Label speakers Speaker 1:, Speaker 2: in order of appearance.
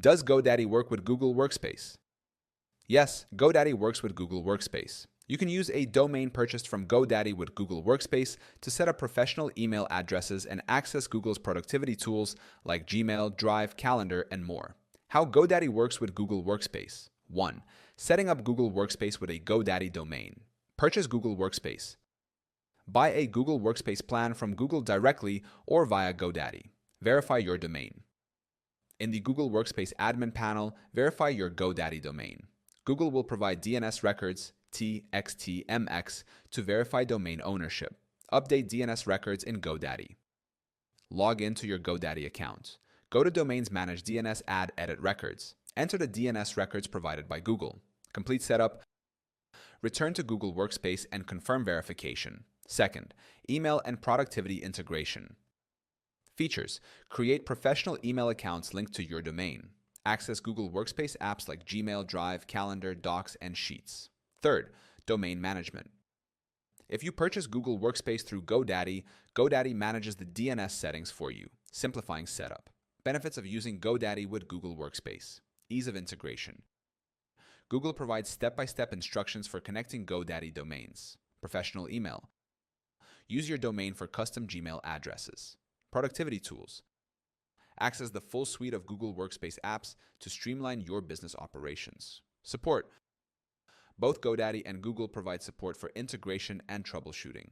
Speaker 1: Does GoDaddy work with Google Workspace? Yes, GoDaddy works with Google Workspace. You can use a domain purchased from GoDaddy with Google Workspace to set up professional email addresses and access Google's productivity tools like Gmail, Drive, Calendar, and more. How GoDaddy works with Google Workspace. 1. Setting up Google Workspace with a GoDaddy domain. Purchase Google Workspace. Buy a Google Workspace plan from Google directly or via GoDaddy. Verify your domain. In the Google Workspace admin panel, verify your GoDaddy domain. Google will provide DNS records, TXT/MX, to verify domain ownership. Update DNS records in GoDaddy. Log into your GoDaddy account. Go to Domains Manage DNS Add Edit Records. Enter the DNS records provided by Google. Complete setup. Return to Google Workspace and confirm verification. Second, email and productivity integration. Features: create professional email accounts linked to your domain. Access Google Workspace apps like Gmail, Drive, Calendar, Docs, and Sheets. Third, domain management. If you purchase Google Workspace through GoDaddy, GoDaddy manages the DNS settings for you, simplifying setup. Benefits of using GoDaddy with Google Workspace. Ease of integration. Google provides step-by-step instructions for connecting GoDaddy domains. Professional email. Use your domain for custom Gmail addresses. Productivity tools. Access the full suite of Google Workspace apps to streamline your business operations. Support. Both GoDaddy and Google provide support for integration and troubleshooting.